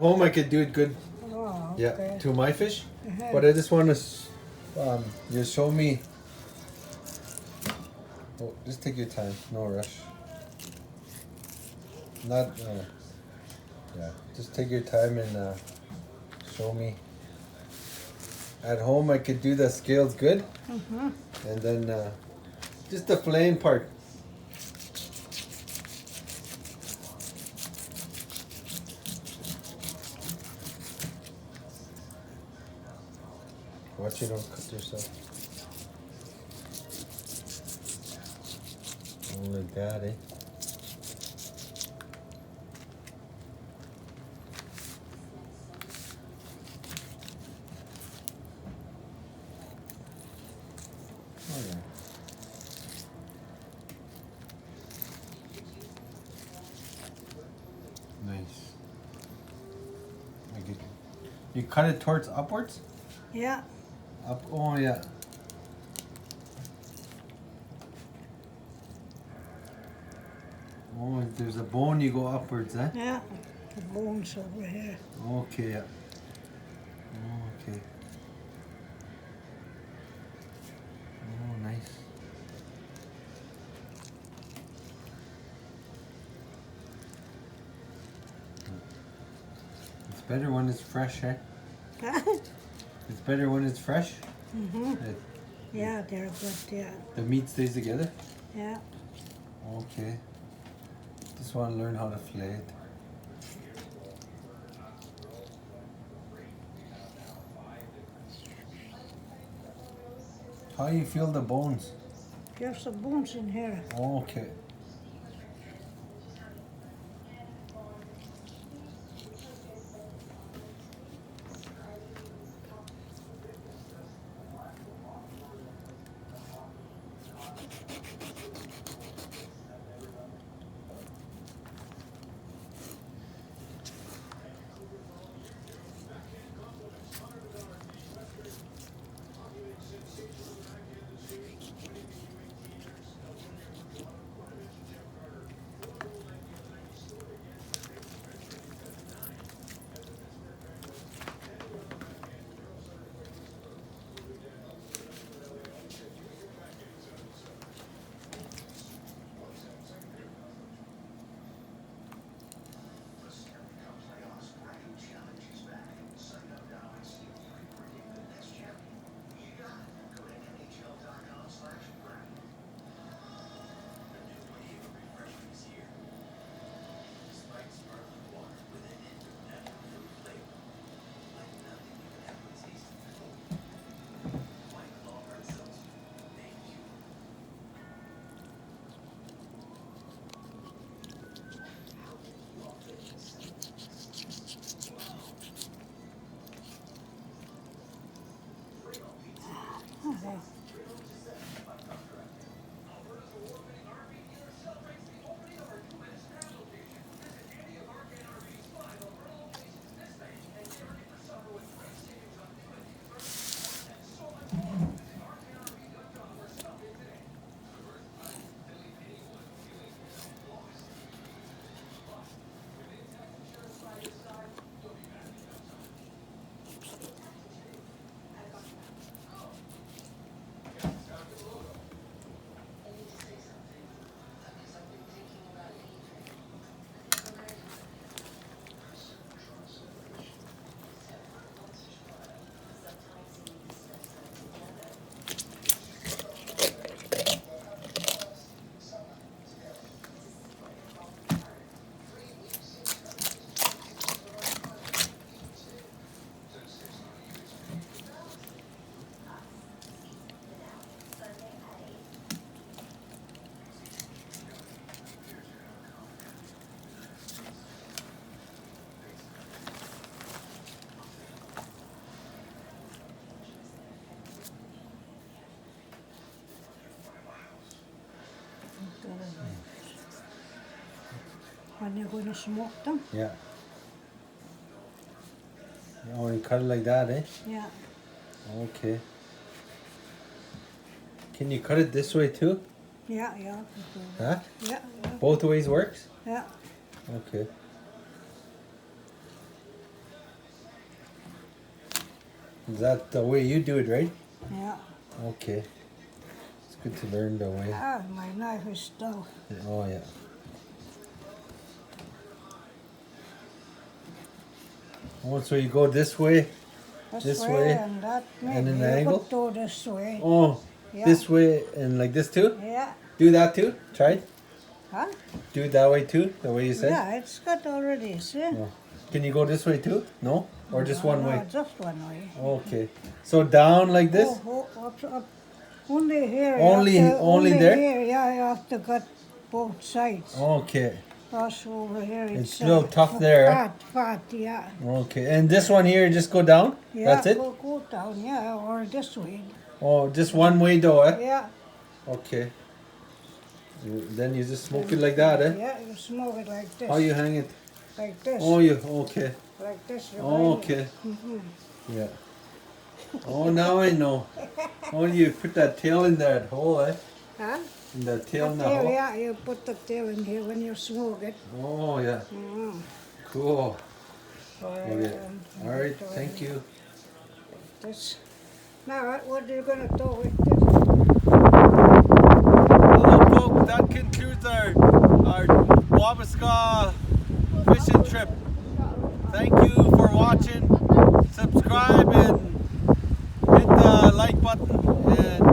Home, I could do it good. Oh, Yeah, okay. to my fish. But I just want to just show me. Oh, just take your time, no rush. Not, yeah. Just take your time and show me. At home, I could do the scales good, and then just the filleting part. Watch you don't cut yourself. Oh, like that, eh? Oh yeah. Nice. I get. You cut it towards upwards. Yeah. Up. Oh yeah. Oh, if there's a bone, you go upwards, eh? Yeah. The bones over here. Okay. Yeah. Okay. Oh, nice. It's better when it's fresh, eh? It's better when it's fresh. Yeah, they're good, yeah. The meat stays together. Yeah. Okay. Just want to learn how to fillet it. How you feel the bones? There's some bones in here. Okay. Okay. When you're going to smoke them? Yeah. You only cut it like that, eh? Yeah. Okay. Can you cut it this way too? Yeah, yeah. Huh? Yeah, yeah. Both ways works? Yeah. Okay. Is that the way you do it, right? Yeah. Okay. It's good to learn the way. Ah, my knife is still. Oh, yeah. Oh, so you go this way? This way, and that. and an Maybe you angle? could do this way. Oh, Yeah. this way and like this too? Yeah. Do that too? Try it? Huh? Do it that way too? The way you said? Yeah, it's got already, see? Oh. Can you go this way too? No? Or just one way? No, just one way. Okay. So down like this? Up. Only here. Only there? Here, yeah, you have to cut both sides. Okay. Cross over here. It's a little tough there. Fat, yeah. Okay. And this one here, just go down? Yeah, That's it? Go down, yeah, or this way. Oh, just one way though, eh? Yeah. Okay. Then you just smoke it like that, eh? Yeah, you smoke it like this. How you hang it? Like this. Oh, you, okay. Like this. Okay. Yeah. Oh, now I know. Oh, you put that tail in that hole, eh? Huh? In that tail in The the tail, hole? yeah, you put the tail in here when you smoke it. Oh, yeah. Cool. Okay. All right, thank you. This. Now, what are you going to do with this? Hello, folks. That concludes our Wabasca fishing trip. Thank you for watching. Subscribe and hit the like button. And